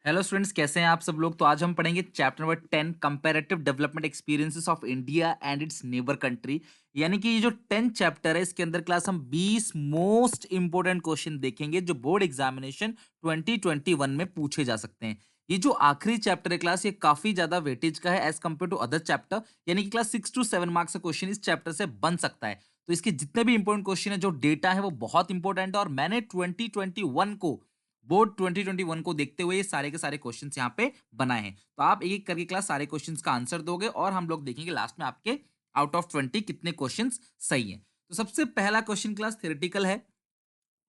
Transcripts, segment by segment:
Hello students, कैसे हैं आप सब लोग। तो आज हम पढ़ेंगे chapter number 10 comparative development experiences of India and it's neighbour country. यानी कि ये जो 10 चैप्टर है इसके अंदर क्लास हम 20 मोस्ट इंपोर्टेंट क्वेश्चन देखेंगे जो बोर्ड एग्जामिनेशन 2021 में पूछे जा सकते हैं। ये जो आखिरी चैप्टर है क्लास, ये काफी ज्यादा वेटेज का है as compare to other chapter. यानी कि क्लास 6 to 7 मार्क्स का क्वेश्चन इस चैप्टर से बन सकता है। तो इसके जितने भी इंपॉर्टेंट क्वेश्चन है, जो डेटा है वो बहुत इंपॉर्टेंट है, और मैंने 2021 को बोर्ड 2021 को देखते हुए ये सारे के सारे क्वेश्चंस यहाँ पे बनाए हैं। तो आप एक एक करके क्लास सारे क्वेश्चंस का आंसर दोगे और हम लोग देखेंगे लास्ट में आपके आउट ऑफ 20 कितने क्वेश्चंस सही हैं। तो सबसे पहला क्वेश्चन क्लास थ्योरेटिकल है,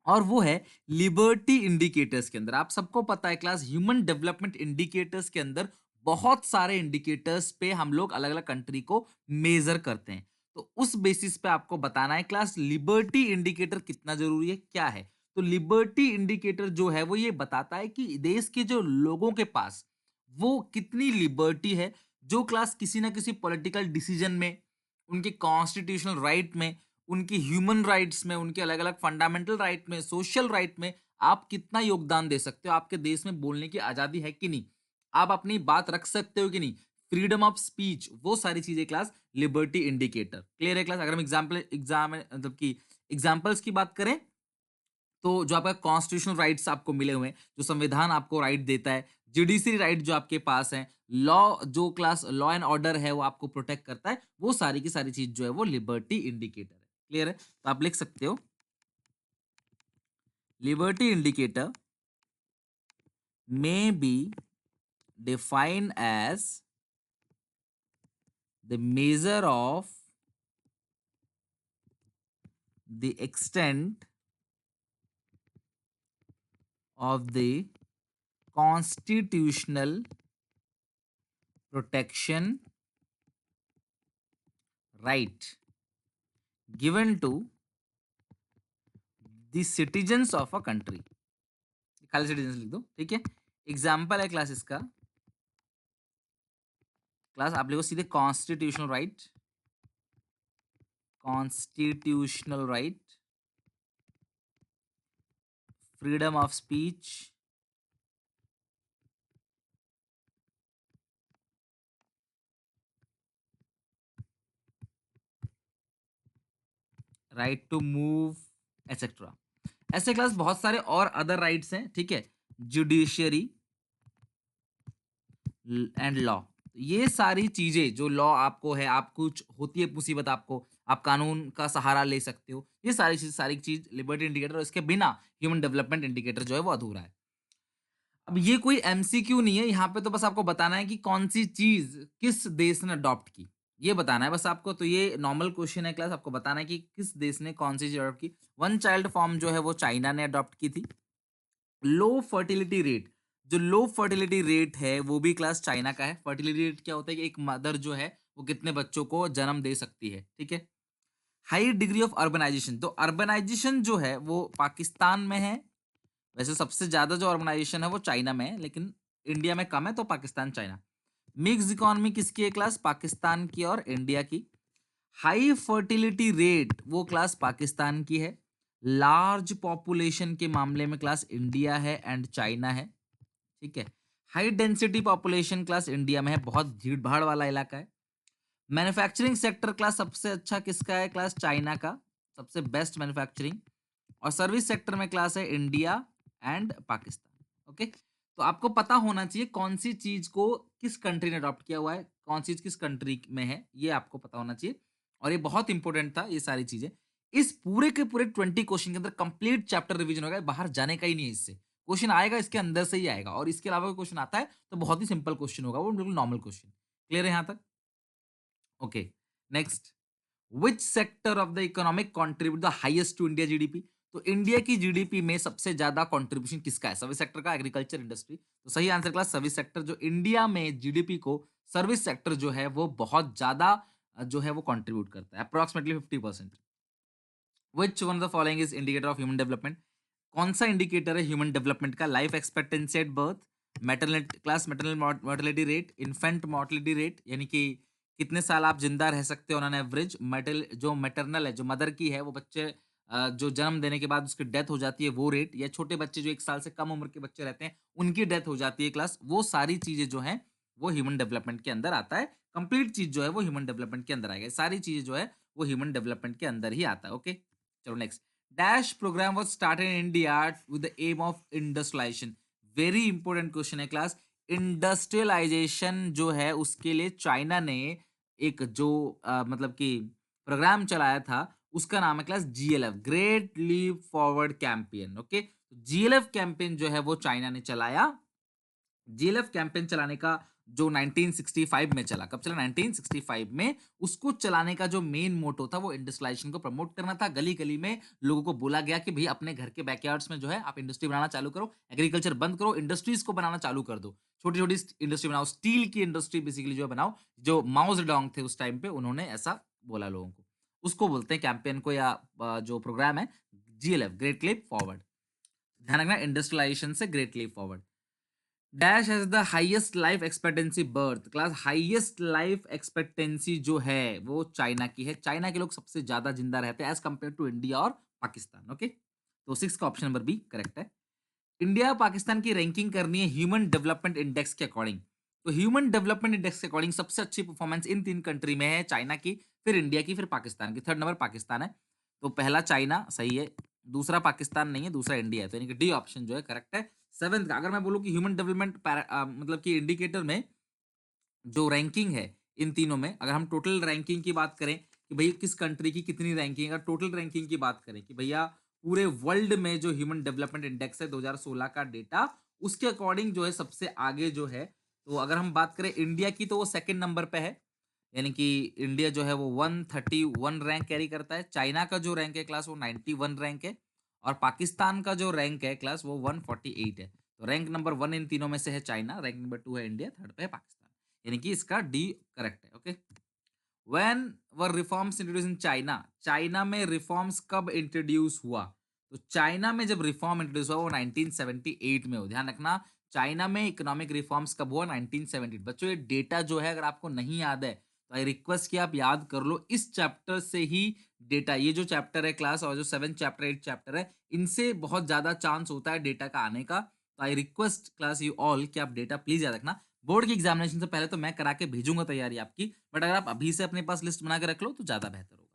और वो है लिबर्टी इंडिकेटर्स के अंदर। आप सबको पता है क्लास, ह्यूमन डेवलपमेंट इंडिकेटर्स के अंदर बहुत सारे इंडिकेटर्स पे हम लोग अलग अलग कंट्री को मेजर करते हैं। तो उस बेसिस पे आपको बताना है क्लास लिबर्टी इंडिकेटर कितना जरूरी है, क्या है। तो लिबर्टी इंडिकेटर जो है वो ये बताता है कि देश के जो लोगों के पास वो कितनी लिबर्टी है, जो क्लास किसी ना किसी पॉलिटिकल डिसीजन में, उनके कॉन्स्टिट्यूशनल राइट में, उनकी ह्यूमन राइट्स में, उनके अलग अलग फंडामेंटल राइट में, सोशल राइट में आप कितना योगदान दे सकते हो। आपके देश में बोलने की आजादी है कि नहीं, आप अपनी बात रख सकते हो कि नहीं, फ्रीडम ऑफ स्पीच, वो सारी चीजें क्लास लिबर्टी इंडिकेटर। क्लियर है क्लास। अगर हम एग्जाम मतलब की एग्जाम्पल्स की बात करें, तो जो आपका कॉन्स्टिट्यूशनल राइट्स आपको मिले हुए हैं, जो संविधान आपको राइट देता है, जुडिशरी राइट जो आपके पास है, लॉ जो क्लास लॉ एंड ऑर्डर है वो आपको प्रोटेक्ट करता है, वो सारी की सारी चीज जो है वो लिबर्टी इंडिकेटर है। क्लियर है। तो आप लिख सकते हो liberty indicator may be defined as the measure of the extent of the constitutional protection right given to the citizens of a country। खाली सिटीजन लिख दो, ठीक है। एग्जाम्पल है क्लास इसका, क्लास आप लिखो सीधे constitutional right, constitutional right, freedom of speech, right to move, etcetera. ऐसे क्लास बहुत सारे और अदर राइट्स हैं, ठीक है। जुडिशियरी एंड लॉ, ये सारी चीजें जो लॉ आपको है, आप कुछ होती है मुसीबत आपको, आप कानून का सहारा ले सकते हो, ये सारी चीज लिबर्टी इंडिकेटर, और इसके बिना ह्यूमन डेवलपमेंट इंडिकेटर जो है वो अधूरा है। अब ये कोई एमसीक्यू नहीं है, यहाँ पे तो बस आपको बताना है कि कौन सी चीज किस देश ने अडॉप्ट की, ये बताना है बस आपको। तो ये नॉर्मल क्वेश्चन है क्लास, आपको बताना है कि किस देश ने कौन सी चीज अडॉप्ट की। वन चाइल्ड फॉर्म जो है वो चाइना ने अडॉप्ट की थी। लो फर्टिलिटी रेट, जो लो फर्टिलिटी रेट है वो भी क्लास चाइना का है। फर्टिलिटी रेट क्या होता है कि एक मदर जो है वो कितने बच्चों को जन्म दे सकती है, ठीक है। हाई डिग्री ऑफ अर्बनाइजेशन, तो अर्बनाइजेशन जो है वो पाकिस्तान में है। वैसे सबसे ज्यादा जो अर्बनाइजेशन है वो चाइना में है, लेकिन इंडिया में कम है, तो पाकिस्तान चाइना। मिक्स इकोनॉमी किसकी है क्लास, पाकिस्तान की और इंडिया की। हाई फर्टिलिटी रेट वो क्लास पाकिस्तान की है। लार्ज पॉपुलेशन के मामले में क्लास इंडिया है एंड चाइना है, ठीक है। High density population Claas India में है, बहुत भीड़ भाड़ वाला इलाका है। मैन्युफैक्चरिंग सेक्टर क्लास सबसे अच्छा किसका है क्लास, चाइना का, सबसे बेस्ट मैन्युफैक्चरिंग। और सर्विस सेक्टर में क्लास है इंडिया एंड पाकिस्तान। ओके, तो आपको पता होना चाहिए कौन सी चीज को किस कंट्री ने अडॉप्ट किया हुआ है, कौन सी चीज किस कंट्री में है, ये आपको पता होना चाहिए। और ये बहुत इंपॉर्टेंट था, ये सारी चीजें। इस पूरे के पूरे 20 क्वेश्चन के अंदर कंप्लीट चैप्टर रिवीजन होगा, बाहर जाने का ही नहीं है इससे। क्वेश्चन आएगा इसके अंदर से ही आएगा, और इसके अलावा क्वेश्चन आता है तो बहुत ही सिंपल क्वेश्चन होगा, वो बिल्कुल नॉर्मल क्वेश्चन। क्लियर है यहां तक। Okay, next, which sector of the economic contribute the highest to India GDP. तो इंडिया की जीडीपी में सबसे ज्यादा कंट्रीब्यूशन किसका है, सर्विस सेक्टर का, एग्रीकल्चर, इंडस्ट्री। तो सही आंसर क्लास सर्विस सेक्टर, जो इंडिया में जीडीपी को सर्विस सेक्टर जो है वो बहुत ज्यादा जो है वो कंट्रीब्यूट करता है, approximately 50%। Which one of the following is indicator of human development. कौन सा इंडिकेटर है ह्यूमन डेवलपमेंट का, life expectancy at birth, maternal class, maternal mortality rate, infant mortality rate, यानी कि कितने साल आप जिंदा रह सकते हो ऑन एन एवरेज। मेटल जो मैटरनल है, जो मदर की है, वो बच्चे जो जन्म देने के बाद उसकी डेथ हो जाती है वो रेट, या छोटे बच्चे जो 1 साल से कम उम्र के बच्चे रहते हैं, उनकी डेथ हो जाती है क्लास, वो सारी चीज़ें जो हैं, वो ह्यूमन डेवलपमेंट के अंदर आता है। कंप्लीट चीज़ जो है वो ह्यूमन डेवलपमेंट के अंदर आएगा। सारी चीज़ें जो है वो ह्यूमन डेवलपमेंट के अंदर ही आता है, ओके? चलो next. Dash programme was started in India with the aim of industrialisation. Very important question है क्लास। इंडस्ट्रियलाइजेशन जो है उसके लिए चाइना ने एक जो मतलब कि प्रोग्राम चलाया था, उसका नाम है class GLF, great leap forward campaign, okay? GLF campaign जो है वो चाइना ने चलाया। जीएलएफ कैंपेन चलाने का जो 1965 में चला, कब चला? 1965 में। उसको चलाने का जो मेन मोटो था वो इंडस्ट्रियलाइजेशन को प्रमोट करना था। गली-गली में लोगों को बोला गया कि भई अपने घर के बैकयार्ड्स में जो है आप इंडस्ट्री बनाना चालू करो, एग्रीकल्चर बंद करो, इंडस्ट्रीज को बनाना चालू कर दो। छोटी-छोटी इंडस्ट्री बनाओ, स्टील की इंडस्ट्री बेसिकली जो है बनाओ। जो माओ ज़ेडोंग थे उस टाइम पे, उन्होंने ऐसा बोला लोगों को। उसको बोलते हैं कैंपेन को, या जो प्रोग्राम है जीएलएफ, ग्रेट लीप फॉरवर्ड। ध्यान रखना, इंडस्ट्रियलाइजेशन से great leap forward. Dash has the highest life expectancy birth. Class highest life expectancy जो है वो चाइना की है। चाइना के लोग सबसे ज्यादा जिंदा रहते हैं एज कंपेयर टू इंडिया और पाकिस्तान, ओके? तो 6 का ऑप्शन नंबर बी करेक्ट है। इंडिया और पाकिस्तान की रैंकिंग करनी है ह्यूमन डेवलपमेंट इंडेक्स के अकॉर्डिंग। तो ह्यूमन डेवलपमेंट इंडेक्स के अकॉर्डिंग सबसे अच्छी परफॉर्मेंस इन 3 कंट्री में है, चाइना की, फिर इंडिया की, फिर पाकिस्तान की। थर्ड नंबर पाकिस्तान है। तो पहला चाइना सही है, दूसरा पाकिस्तान नहीं है, दूसरा इंडिया है। तो यानी कि डी ऑप्शन जो है करेक्ट है। 7th का अगर मैं बोलूँ कि ह्यूमन डेवलपमेंट मतलब कि इंडिकेटर में जो रैंकिंग है इन तीनों में, अगर हम टोटल रैंकिंग की बात करें कि भई किस कंट्री की कितनी रैंकिंग है, अगर टोटल रैंकिंग की बात करें कि भैया पूरे वर्ल्ड में जो ह्यूमन डेवलपमेंट इंडेक्स है 2016 का डेटा, उसके अकॉर्डिंग जो है सबसे आगे जो है, तो अगर हम बात करें इंडिया की तो वो सेकंड नंबर पे है। यानी कि इंडिया जो है वो 131 रैंक कैरी करता है। चाइना का जो रैंक है क्लास वो 91 रैंक है, और पाकिस्तान का जो रैंक है क्लास वो 148 है। तो रैंक नंबर 1 इन तीनों में से है चाइना, रैंक नंबर 2 है इंडिया, थर्ड पे है पाकिस्तान। यानी कि इसका डी करेक्ट है, okay? When were reforms introduce in China. China में रिफॉर्म्स कब इंट्रोड्यूस हुआ? तो चाइना में जब रिफॉर्म इंट्रोड्यूस हुआ वो 1978 में हो। ध्यान रखना, चाइना में इकोनॉमिक रिफॉर्म्स कब हुआ? 1978। बच्चों ये डेटा जो है अगर आपको नहीं याद है तो आई रिक्वेस्ट कि आप याद कर लो इस चैप्टर से ही डेटा। ये जो चैप्टर है क्लास, और जो 7 चैप्टर 8 चैप्टर है, इनसे बहुत ज्यादा चांस होता है डेटा का आने का। तो I request class you all कि आप डेटा प्लीज याद रखना। बोर्ड की एग्जामिनेशन से पहले तो मैं करा के भेजूंगा तैयारी आपकी, बट अगर आप अभी से अपने पास लिस्ट बना के रख लो तो ज्यादा बेहतर होगा।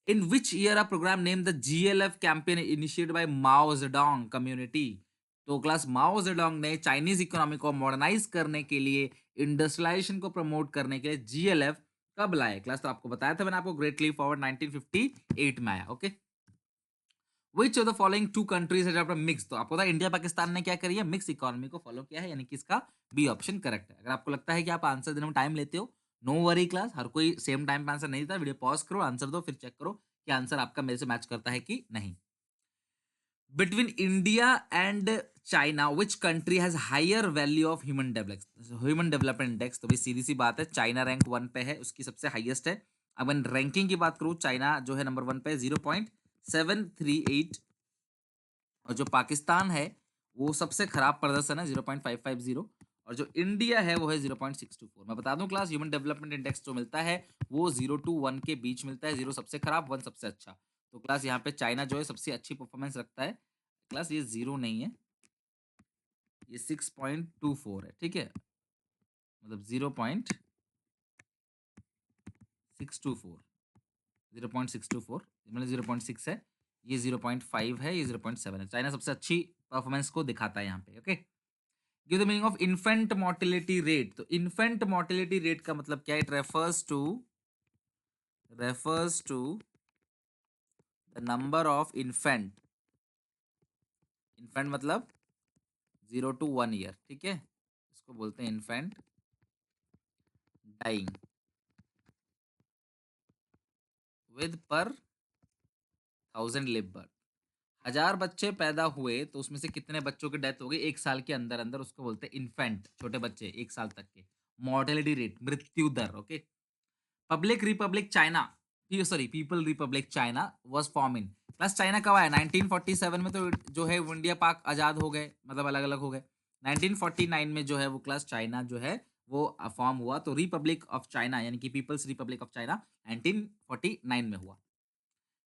In which year a program name the GLF campaign initiated by Mao Zedong community. तो क्लास माओ जेडोंग ने चाइनीज इकोनॉमी को मॉडर्नाइज करने के लिए, इंडस्ट्रियलाइजेशन को प्रमोट करने के लिए जीएलएफ कब लाए क्लास? तो आपको बताया था मैंने आपको, ग्रेट लीप फॉरवर्ड 1958 में आया, okay? Which of the following two countries has adopted mix. तो आपको पता है इंडिया पाकिस्तान ने क्या करी है? मिक्स इकोनॉमी को फॉलो किया है, यानी कि इसका बी ऑप्शन करेक्ट है। अगर आपको लगता है कि आप आंसर देने में टाइम लेते हो, नो वरी क्लास, हर कोई सेम टाइम पे आंसर नहीं देता। वीडियो पॉज करो, आंसर दो, फिर चेक करो कि आंसर आपका मेरे से मैच करता है कि नहीं। Between India and China which country has higher value of human development index? तो भाई सीधी सी बात है, चाइना रैंक 1 पे है, उसकी सबसे हाईएस्ट है। अब मैं रैंकिंग की बात करूं, चाइना जो है नंबर 1 पे 0.738, और जो पाकिस्तान है वो सबसे खराब प्रदर्शन है 0.550, और जो इंडिया है वो है 0.624। मैं बता दूं क्लास, ह्यूमन डेवलपमेंट इंडेक्स जो मिलता है वो 0 to 1 के बीच मिलता है। 0 सबसे खराब, 1 सबसे अच्छा। तो क्लास यहाँ पे चाइना जो है सबसे अच्छी परफॉर्मेंस रखता है। क्लास ये 0 नहीं है, ये 6.24 है, ठीक है? मतलब 0.624, 0.624 मतलब 0.6 है, ये 0.5 है, ये 0.7 है। चाइना सबसे अच्छी परफॉर्मेंस को दिखाता है यहाँ पे, okay? Give the meaning of infant mortality rate. तो इन्फेंट मोर्टेलिटी रेट का मतलब क्या है? It refers to the number of infant. Infant मतलब 0 to 1 ईयर, ठीक है? इसको बोलते हैं इन्फेंट डाइंग विद पर 1000 लिव बर्थ। 1000 बच्चे पैदा हुए तो उसमें से कितने बच्चों की डेथ हो गई 1 साल के अंदर अंदर, उसको बोलते हैं इन्फेंट, छोटे बच्चे 1 साल तक के। मॉर्टेलिटी रेट, मृत्यु दर, okay? Public republic China, sorry, people republic China was form in. Plus China कब आया? 1947 में, तो जो है वो इंडिया पाक आजाद हो गए, मतलब अलग अलग हो गए। 1949 में जो है वो क्लास चाइना जो है वो फॉर्म हुआ। तो रिपब्लिक ऑफ चाइना यानी कि पीपल्स रिपब्लिक ऑफ चाइना 1949 में हुआ।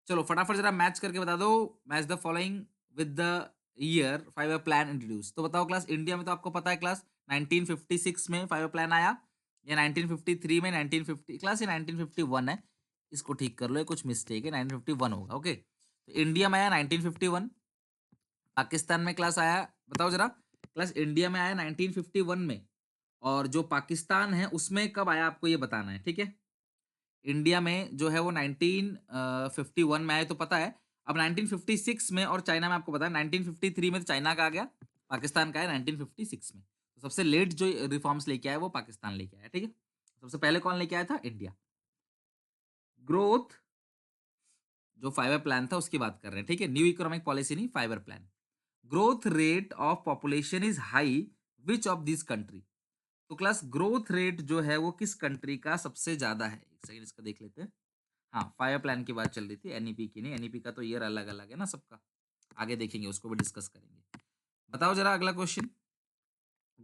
चलो फटाफट जरा मैच करके बता दो। Match the following with the year 5 year plan introduce. तो बताओ क्लास, इंडिया में तो आपको पता है क्लास 1956 में 5 ईयर प्लान आया, या 1953 में, 1950 क्लास, ये 1951 है। इसको ठीक कर लो, ये कुछ मिस्टेक है, 1951 होगा। ओके, तो इंडिया में आया 1951। पाकिस्तान में क्लास आया, बताओ जरा क्लास, इंडिया में आया 1951 में, और जो पाकिस्तान है उसमें कब आया आपको ये बताना है, ठीक है। इंडिया में जो है वो 1951 में आए तो पता है। अब 1956 में और चाइना में आपको पता है, 1953 में तो चाइना का आ गया, पाकिस्तान का है 1956 में। तो सबसे लेट जो रिफॉर्म्स लेके आया वो पाकिस्तान लेके आया, ठीक है। सबसे पहले कौन लेके आया था? इंडिया। ग्रोथ, जो 5 ईयर प्लान था उसकी बात कर रहे हैं, ठीक है, न्यू इकोनॉमिक पॉलिसी नहीं, 5 year plan. Growth rate of population is high, which of this country. तो क्लास ग्रोथ रेट जो है वो किस कंट्री का सबसे ज्यादा है? एक सेकंड इसका देख लेते हैं। हाँ, 5 ईयर प्लान की बात चल रही थी, एनईपी की नहीं, एनईपी का तो ईयर अलग अलग है ना सबका। आगे देखेंगे, उसको भी डिस्कस करेंगे। बताओ जरा अगला question.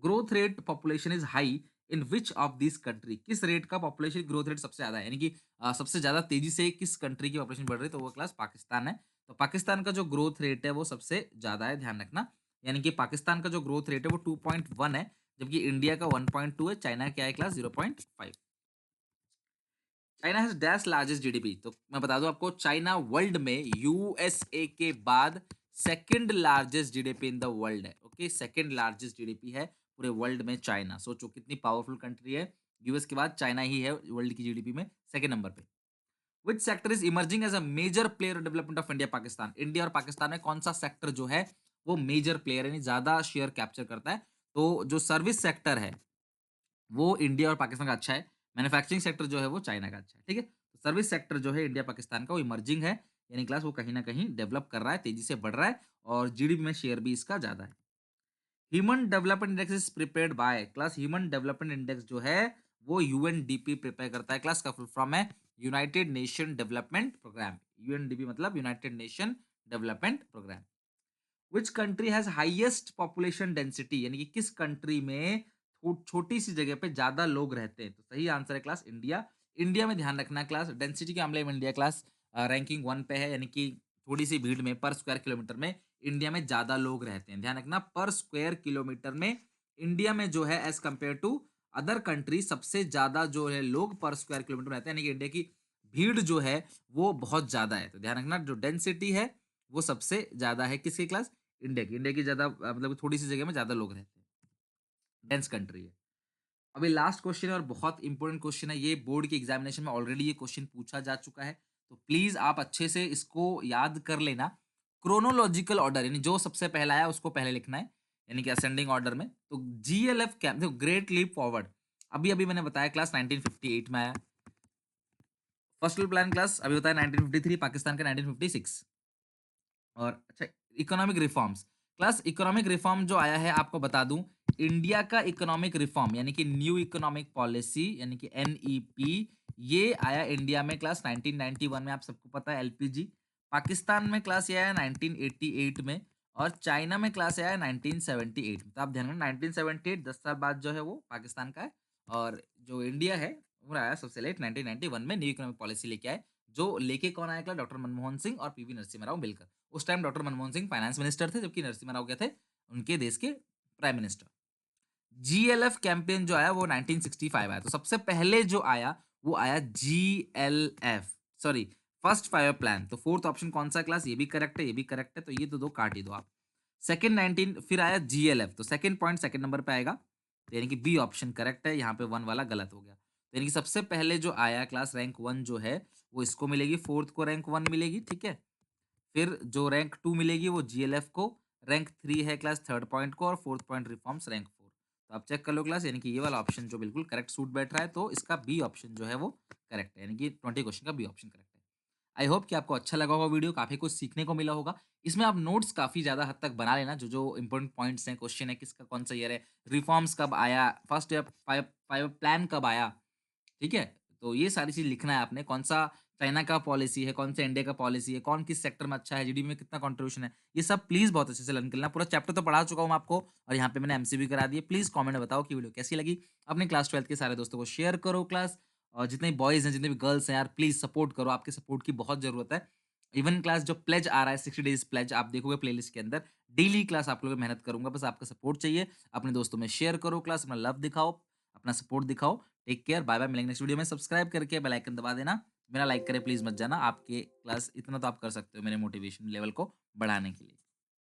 Growth rate population is high in which of this country. किस रेट का पॉपुलेशन ग्रोथ रेट सबसे ज्यादा है, यानी कि सबसे ज्यादा तेजी से किस कंट्री की पॉपुलेशन बढ़ रही है, तो वो क्लास पाकिस्तान है। तो पाकिस्तान का जो ग्रोथ रेट है वो सबसे ज्यादा है, ध्यान रखना। यानी कि पाकिस्तान का जो ग्रोथ रेट है वो 2.1 है, जबकि इंडिया का 1.2 है, चाइना क्या है class 0.5। China has dash largest GDP. तो मैं बता दूं आपको, चाइना वर्ल्ड में यूएसए के बाद second largest GDP in the world है। ओके, सेकंड लार्जेस्ट जीडीपी है पूरे वर्ल्ड में चाइना। सोचो कितनी पावरफुल कंट्री है। यूएस के बाद चाइना ही है वर्ल्ड की जीडीपी में सेकंड नंबर पे। Which sector is emerging as a major player development of India Pakistan. India और पाकिस्तान में कौन सा सेक्टर जो है वो मेजर प्लेयर यानी ज्यादा शेयर कैप्चर करता है? तो जो सर्विस सेक्टर है वो इंडिया और पाकिस्तान का अच्छा है। मैन्युफैक्चरिंग सेक्टर जो है वो चाइना का अच्छा है, ठीक है। तो सर्विस सेक्टर जो है इंडिया पाकिस्तान का वो इमर्जिंग है, यानी क्लास वो कहीं ना कहीं डेवलप कर रहा है, तेजी से बढ़ रहा है, और जीडीपी में शेयर भी इसका ज्यादा है। Human development index is prepared by class, human development index जो है वो यूएनडीपी प्रिपेयर करता है क्लास, का फुल फॉर्म है United Nation development program. UNDP मतलब United Nation development program. Which country has highest population density, यानी कि किस कंट्री में छोटी सी जगह पे ज्यादा लोग रहते हैं? तो सही आंसर है क्लास इंडिया। इंडिया में ध्यान रखना क्लास, डेंसिटी के मामले में इंडिया क्लास रैंकिंग 1 पे है, यानी कि थोड़ी सी भीड़ में पर स्क्वायर किलोमीटर में इंडिया में ज्यादा लोग रहते हैं। ध्यान रखना, पर स्क्वायर किलोमीटर में इंडिया में जो है as compare to other country सबसे ज्यादा जो है लोग पर स्क्वायर किलोमीटर में रहते हैं, यानी कि इंडिया की भीड़ जो है वो बहुत ज्यादा है। तो ध्यान रखना, जो डेंसिटी है वो सबसे ज्यादा है किसकी क्लास? इंडिया की ज्यादा मतलब थोड़ी सी जगह में ज्यादा लोग रहते हैं, डेंस कंट्री है। अभी लास्ट क्वेश्चन है और बहुत इंपॉर्टेंट क्वेश्चन है, ये बोर्ड के एग्जामिनेशन में ऑलरेडी ये क्वेश्चन पूछा जा चुका है, तो प्लीज आप अच्छे से इसको याद कर लेना। क्रोनोलॉजिकल ऑर्डर, यानी जो सबसे पहला आया उसको पहले लिखना है, यानी कि असेंडिंग ऑर्डर में। तो जीएलएफ कैंप, देखो ग्रेट लीप फॉरवर्ड अभी अभी मैंने बताया क्लास 1958 में आया। फर्स्ट प्लान क्लास अभी बताया 1953, पाकिस्तान का 1956। और अच्छा, economic reforms class, economic reform जो आया है आपको बता दूं, इंडिया का इकोनॉमिक रिफॉर्म यानी कि न्यू इकोनॉमिक पॉलिसी यानी कि एनईपी, ये आया इंडिया में क्लास 1991 में, आप सबको पता है एलपीजी। पाकिस्तान में क्लास ये आया 1988 में, और चाइना में क्लास आया 1978 में। तो आप ध्यान रखना 1978 10 साल बाद जो है वो पाकिस्तान का है, और जो इंडिया है वो आया सबसे लेट 1991 में, न्यू इकोनॉमिक पॉलिसी लेके आए। जो लेके कौन आया क्लास? डॉक्टर मनमोहन सिंह और पीवी नरसिम्हा राव मिलकर। उस time doctor Manmohan Singh finance minister थे, जबकि नरसिम्हा राव क्या थे? उनके देश के प्राइम मिनिस्टर। जीएलएफ कैंपेन जो आया वो 1965 आया। तो सबसे पहले जो आया वो आया GLF, sorry, first fire plan. तो फोर्थ ऑप्शन कौन सा क्लास? ये भी करेक्ट है, ये भी करेक्ट है, तो ये तो दो काट ही दो आप। सेकंड 19 फिर आया जीएलएफ, तो सेकंड पॉइंट सेकंड नंबर पे आएगा, तो यानी कि बी ऑप्शन करेक्ट है, यहाँ पे वन वाला गलत हो गया। तो यानी कि सबसे पहले जो आया क्लास रैंक 1 जो है वो इसको मिलेगी, फोर्थ को रैंक 1 मिलेगी, ठीक है। फिर जो रैंक 2 मिलेगी वो जीएलएफ को, रैंक 3 है क्लास थर्ड पॉइंट को, और फोर्थ पॉइंट रिफॉर्म्स रैंक 4। तो आप चेक कर लो क्लास, यानी कि ये वाला ऑप्शन जो बिल्कुल करेक्ट सूट बैठ रहा है, तो इसका बी ऑप्शन जो है वो करेक्ट है, यानी कि 20 क्वेश्चन का बी ऑप्शन करेक्ट है। आई होप कि आपको अच्छा लगा होगा वीडियो, काफी कुछ सीखने को मिला होगा। इसमें आप नोट्स काफी ज्यादा हद तक बना लेना, जो जो इंपॉर्टेंट पॉइंट्स हैं, क्वेश्चन है किसका कौन सा ईयर है, रिफॉर्म्स कब आया, first year five five plan कब आया, ठीक है। तो ये सारी चीज लिखना है आपने, कौन सा चाइना का पॉलिसी है, कौन सा इंडिया का पॉलिसी है, कौन किस सेक्टर में अच्छा है, जीडीपी में कितना कंट्रीब्यूशन है, ये सब प्लीज बहुत अच्छे से लर्न कर लेना। पूरा चैप्टर तो पढ़ा चुका हूँ मैं आपको, और यहाँ पे मैंने एमसीबी करा दिए। प्लीज कमेंट में बताओ कि वीडियो कैसी लगी। अपने क्लास 12 के सारे दोस्तों को शेयर करो क्लास, और जितने भी बॉयज हैं जितने भी गर्ल्स हैं यार, प्लीज सपोर्ट करो, आपके सपोर्ट की बहुत जरूरत है। इवन क्लास जो प्लेज आ रहा है 60 डेज़ प्लेज आप देखोगे प्लेलिस्ट के अंदर, डेली क्लास आप लोगों की मेहनत करूँगा, बस आपका सपोर्ट चाहिए। अपने दोस्तों में शेयर करो क्लास, अपना लव दिखाओ, अपना सपोर्ट दिखाओ। टेक केयर, बाय-बाय, मिलेंगे नेक्स्ट वीडियो में। सब्सक्राइब करके बेल आइकन दबा देना। बिना लाइक करे प्लीज़ मत जाना। आपके क्लास इतना तो आप कर सकते हो मेरे मोटिवेशन लेवल को बढ़ाने के लिए।